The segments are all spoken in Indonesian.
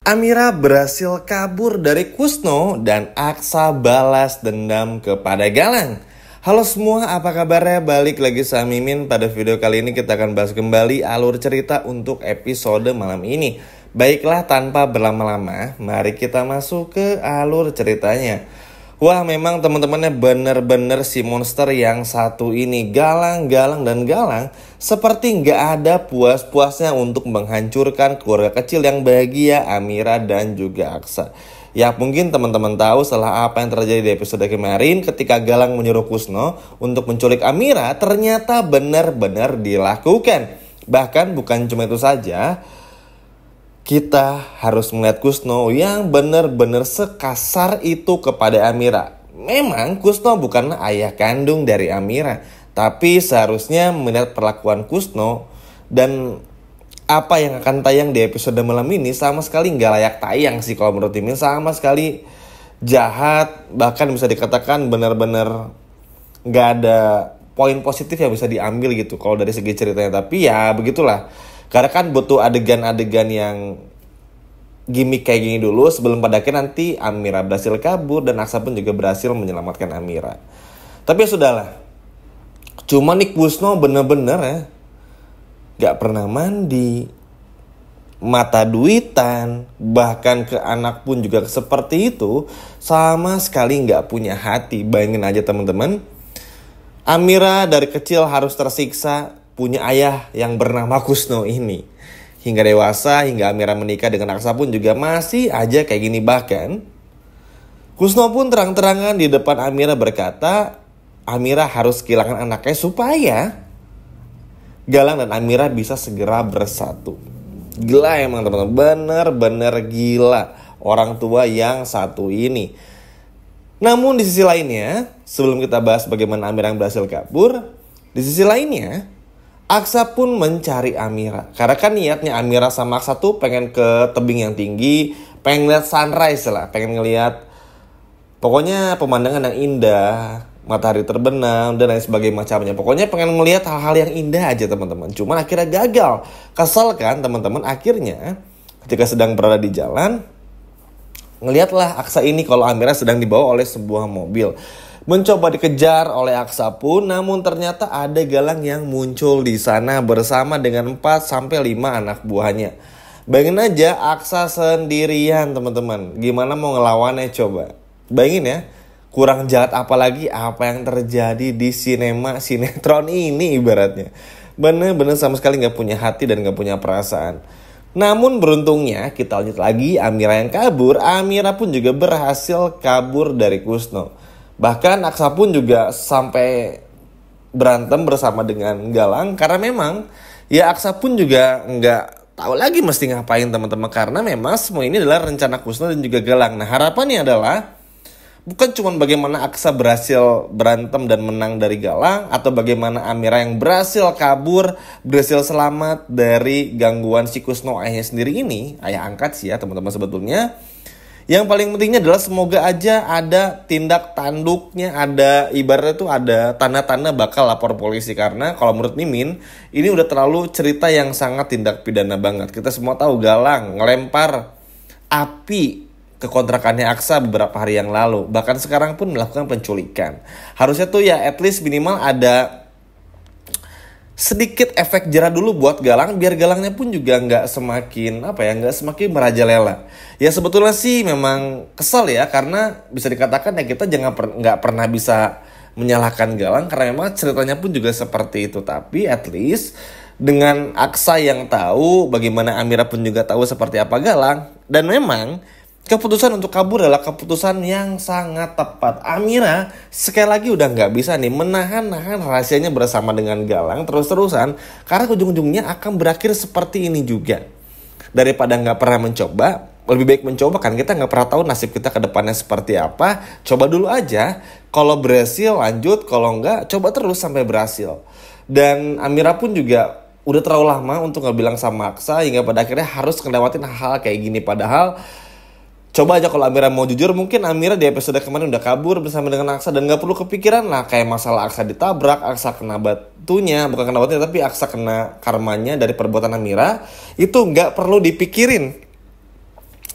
Amira berhasil kabur dari Kusno dan Aksa balas dendam kepada Galang. Halo semua, apa kabarnya? Balik lagi sama Mimin. Pada video kali ini kita akan bahas kembali alur cerita untuk episode malam ini. Baiklah, tanpa berlama-lama, mari kita masuk ke alur ceritanya. Wah, memang teman-temannya bener-bener si monster yang satu ini, Galang seperti nggak ada puas-puasnya untuk menghancurkan keluarga kecil yang bahagia, Amira dan juga Aksa. Ya, mungkin teman-teman tahu setelah apa yang terjadi di episode kemarin ketika Galang menyuruh Kusno untuk menculik Amira, ternyata benar-benar dilakukan. Bahkan bukan cuma itu saja, kita harus melihat Kusno yang benar-benar sekasar itu kepada Amira. Memang Kusno bukanlah ayah kandung dari Amira, tapi seharusnya melihat perlakuan Kusno dan apa yang akan tayang di episode malam ini sama sekali nggak layak tayang sih kalau menurut Mimin. Sama sekali jahat, bahkan bisa dikatakan benar-benar nggak ada poin positif yang bisa diambil gitu kalau dari segi ceritanya. Tapi ya begitulah. Karena kan butuh adegan-adegan yang gimmick kayak gini dulu sebelum pada akhirnya nanti Amira berhasil kabur dan Aksa pun juga berhasil menyelamatkan Amira. Tapi ya sudahlah. Cuma nih Kusno bener-bener ya gak pernah mandi, mata duitan, bahkan ke anak pun juga seperti itu, sama sekali gak punya hati. Bayangin aja teman-teman, Amira dari kecil harus tersiksa punya ayah yang bernama Kusno ini. Hingga dewasa, hingga Amira menikah dengan Aksa pun juga masih aja kayak gini. Bahkan Kusno pun terang-terangan di depan Amira berkata, Amira harus kehilangan anaknya supaya Galang dan Amira bisa segera bersatu. Gila emang teman-teman, bener-bener gila orang tua yang satu ini. Namun di sisi lainnya, sebelum kita bahas bagaimana Amira yang berhasil kabur, di sisi lainnya Aksa pun mencari Amira. Karena kan niatnya Amira sama Aksa tuh pengen ke tebing yang tinggi, pengen lihat sunrise lah, pengen ngeliat pokoknya pemandangan yang indah, matahari terbenam dan lain sebagainya macamnya. Pokoknya pengen ngeliat hal-hal yang indah aja teman-teman. Cuman akhirnya gagal. Kesel kan teman-teman. Akhirnya ketika sedang berada di jalan, ngeliatlah Aksa ini kalau Amira sedang dibawa oleh sebuah mobil. Mencoba dikejar oleh Aksa pun, namun ternyata ada Galang yang muncul di sana bersama dengan 4-5 anak buahnya. Bayangin aja Aksa sendirian teman-teman. Gimana mau ngelawannya coba? Bayangin ya, kurang jahat apalagi apa yang terjadi di sinetron ini ibaratnya. Bener-bener sama sekali gak punya hati dan gak punya perasaan. Namun beruntungnya kita lanjut lagi, Amira yang kabur. Amira pun juga berhasil kabur dari Kusno. Bahkan Aksa pun juga sampai berantem bersama dengan Galang. Karena memang ya Aksa pun juga nggak tahu lagi mesti ngapain teman-teman. Karena memang semua ini adalah rencana Kusno dan juga Galang. Nah harapannya adalah bukan cuma bagaimana Aksa berhasil berantem dan menang dari Galang, atau bagaimana Amira yang berhasil kabur, berhasil selamat dari gangguan si Kusno ayahnya sendiri ini. Ayah angkat sih ya teman-teman sebetulnya. Yang paling pentingnya adalah semoga aja ada tindak tanduknya, ada ibaratnya tuh ada tanda-tanda bakal lapor polisi. Karena kalau menurut Mimin, ini udah terlalu cerita yang sangat tindak pidana banget. Kita semua tahu Galang ngelempar api ke kontrakannya Aksa beberapa hari yang lalu. Bahkan sekarang pun melakukan penculikan. Harusnya tuh ya at least minimal ada sedikit efek jerah dulu buat Galang, biar Galangnya pun juga nggak semakin merajalela. Ya sebetulnya sih memang kesal ya, karena bisa dikatakan ya kita nggak pernah bisa menyalahkan Galang karena memang ceritanya pun juga seperti itu. Tapi at least dengan Aksa yang tahu, bagaimana Amira pun juga tahu seperti apa Galang, dan memang keputusan untuk kabur adalah keputusan yang sangat tepat. Amira sekali lagi udah gak bisa nih menahan rahasianya bersama dengan Galang terus-terusan. Karena ujung-ujungnya akan berakhir seperti ini juga. Daripada gak pernah mencoba, lebih baik mencoba kan. Kita gak pernah tahu nasib kita ke depannya seperti apa. Coba dulu aja. Kalau berhasil lanjut, kalau enggak coba terus sampai berhasil. Dan Amira pun juga udah terlalu lama untuk gak bilang sama Aksa, hingga pada akhirnya harus ngelewatin hal-hal kayak gini. Padahal coba aja kalau Amira mau jujur, mungkin Amira di episode kemarin udah kabur bersama dengan Aksa dan gak perlu kepikiran lah kayak masalah Aksa ditabrak, Aksa kena batunya, bukan kena batunya tapi Aksa kena karmanya dari perbuatan Amira, itu gak perlu dipikirin.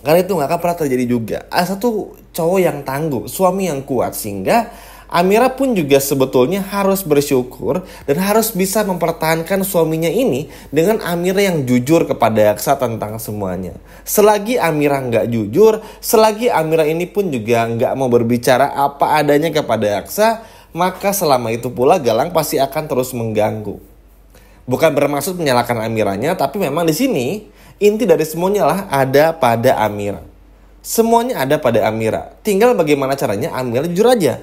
Karena itu nggak akan pernah terjadi juga. Aksa tuh cowok yang tangguh, suami yang kuat, sehingga Amira pun juga sebetulnya harus bersyukur dan harus bisa mempertahankan suaminya ini dengan Amira yang jujur kepada Aksa tentang semuanya. Selagi Amira nggak jujur, selagi Amira ini pun juga nggak mau berbicara apa adanya kepada Aksa, maka selama itu pula Galang pasti akan terus mengganggu. Bukan bermaksud menyalahkan Amiranya, tapi memang di sini inti dari semuanya lah ada pada Amira. Semuanya ada pada Amira. Tinggal bagaimana caranya Amira jujur aja.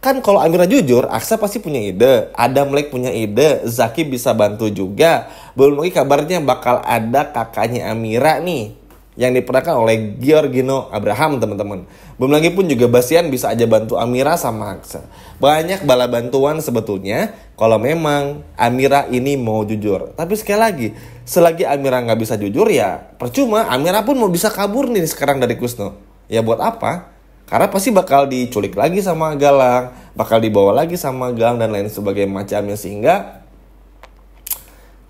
Kan kalau Amira jujur, Aksa pasti punya ide. Adam Lake punya ide, Zaki bisa bantu juga. Belum lagi kabarnya bakal ada kakaknya Amira nih, yang diperankan oleh Giorgino Abraham, teman-teman. Belum lagi pun juga Bastian bisa aja bantu Amira sama Aksa. Banyak bala bantuan sebetulnya kalau memang Amira ini mau jujur. Tapi sekali lagi, selagi Amira nggak bisa jujur ya percuma. Amira pun mau bisa kabur nih sekarang dari Kusno. Ya buat apa? Karena pasti bakal diculik lagi sama Galang, bakal dibawa lagi sama Galang dan lain sebagainya macamnya, sehingga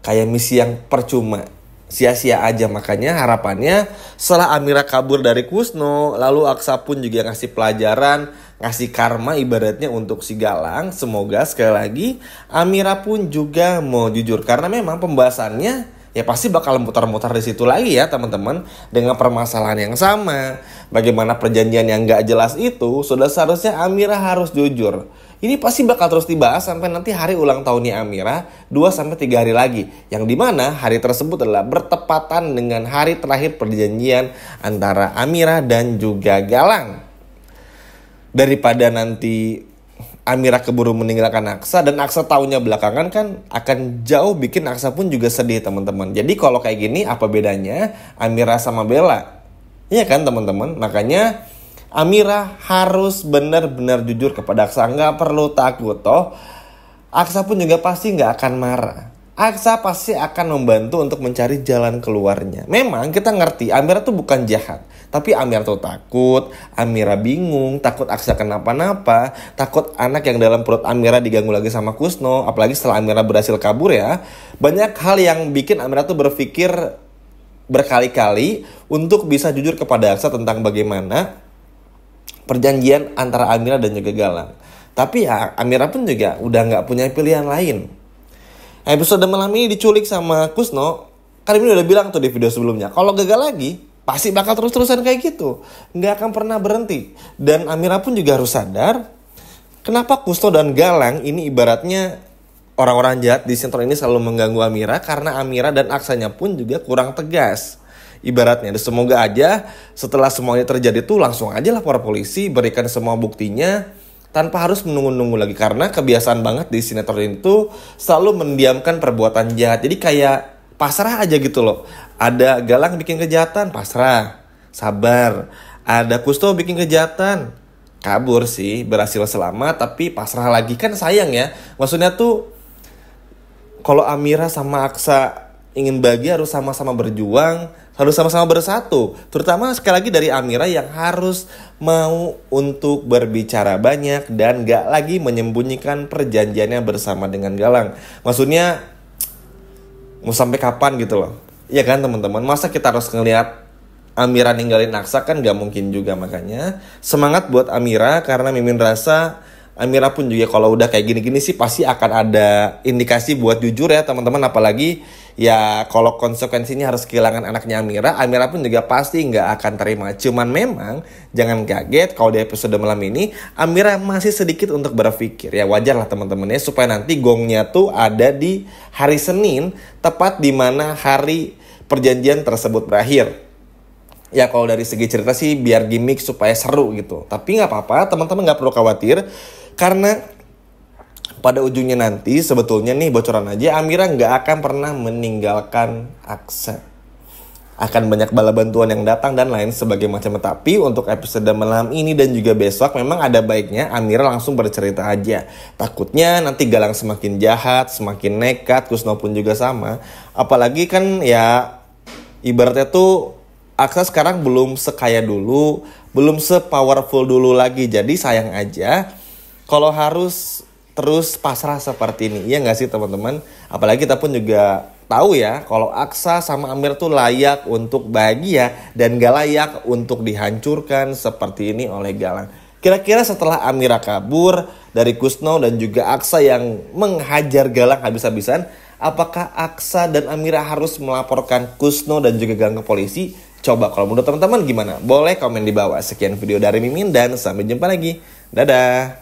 kayak misi yang percuma, sia-sia aja. Makanya harapannya setelah Amira kabur dari Kusno, lalu Aksa pun juga ngasih pelajaran, ngasih karma ibaratnya untuk si Galang. Semoga sekali lagi Amira pun juga mau jujur, karena memang pembahasannya ya pasti bakal mutar-mutar di situ lagi ya teman-teman, dengan permasalahan yang sama. Bagaimana perjanjian yang gak jelas itu, sudah seharusnya Amira harus jujur. Ini pasti bakal terus dibahas sampai nanti hari ulang tahunnya Amira 2-3 hari lagi, yang dimana hari tersebut adalah bertepatan dengan hari terakhir perjanjian antara Amira dan juga Galang. Daripada nanti Amira keburu meninggalkan Aksa dan Aksa taunya belakangan, kan akan jauh bikin Aksa pun juga sedih teman-teman. Jadi kalau kayak gini apa bedanya Amira sama Bella? Iya kan teman-teman? Makanya Amira harus benar-benar jujur kepada Aksa. Nggak perlu takut toh. Aksa pun juga pasti nggak akan marah. Aksa pasti akan membantu untuk mencari jalan keluarnya. Memang kita ngerti Amira tuh bukan jahat, tapi Amira tuh takut, Amira bingung, takut Aksa kenapa-napa, takut anak yang dalam perut Amira diganggu lagi sama Kusno. Apalagi setelah Amira berhasil kabur ya, banyak hal yang bikin Amira tuh berpikir berkali-kali untuk bisa jujur kepada Aksa tentang bagaimana perjanjian antara Amira dan juga Galang. Tapi ya Amira pun juga udah nggak punya pilihan lain. Episode malam ini diculik sama Kusno, kan ini udah bilang tuh di video sebelumnya, kalau gagal lagi pasti bakal terus-terusan kayak gitu, nggak akan pernah berhenti. Dan Amira pun juga harus sadar kenapa Kusno dan Galang ini ibaratnya orang-orang jahat di sinetron ini selalu mengganggu Amira, karena Amira dan Aksanya pun juga kurang tegas ibaratnya. Dan semoga aja setelah semuanya terjadi tuh langsung aja lapor polisi, berikan semua buktinya tanpa harus menunggu-nunggu lagi. Karena kebiasaan banget di sinetron itu selalu mendiamkan perbuatan jahat. Jadi kayak pasrah aja gitu loh. Ada Galang bikin kejahatan, pasrah, sabar. Ada Kusno bikin kejahatan, kabur sih, berhasil selamat, tapi pasrah lagi. Kan sayang ya. Maksudnya tuh kalau Amira sama Aksa ingin bahagia harus sama-sama berjuang, harus sama-sama bersatu. Terutama sekali lagi dari Amira yang harus mau untuk berbicara banyak dan gak lagi menyembunyikan perjanjiannya bersama dengan Galang. Maksudnya mau sampai kapan gitu loh. Iya kan teman-teman, masa kita harus ngelihat Amira ninggalin Aksa, kan gak mungkin juga. Makanya semangat buat Amira, karena Mimin rasa Amira pun juga kalau udah kayak gini-gini sih pasti akan ada indikasi buat jujur ya teman-teman. Apalagi ya kalau konsekuensinya harus kehilangan anaknya Amira, Amira pun juga pasti nggak akan terima. Cuman memang jangan kaget kalau di episode malam ini Amira masih sedikit untuk berpikir. Ya wajar lah teman-teman ya, supaya nanti gongnya tuh ada di hari Senin, tepat di mana hari perjanjian tersebut berakhir. Ya kalau dari segi cerita sih biar gimmick supaya seru gitu. Tapi nggak apa-apa, teman-teman nggak perlu khawatir, karena pada ujungnya nanti sebetulnya nih bocoran aja, Amira nggak akan pernah meninggalkan Aksa. Akan banyak bala bantuan yang datang dan lain sebagainya macam. Tapi untuk episode malam ini dan juga besok memang ada baiknya Amira langsung bercerita aja. Takutnya nanti Galang semakin jahat, semakin nekat, Kusno pun juga sama. Apalagi kan ya ibaratnya tuh Aksa sekarang belum sekaya dulu, belum se-powerful dulu lagi. Jadi sayang aja kalau harus terus pasrah seperti ini. Iya gak sih teman-teman? Apalagi kita pun juga tahu ya kalau Aksa sama Amir tuh layak untuk bahagia dan gak layak untuk dihancurkan seperti ini oleh Galang. Kira-kira setelah Amira kabur dari Kusno dan juga Aksa yang menghajar Galang habis-habisan, apakah Aksa dan Amira harus melaporkan Kusno dan juga Galang ke polisi? Coba kalau menurut teman-teman gimana? Boleh komen di bawah. Sekian video dari Mimin dan sampai jumpa lagi. Dadah!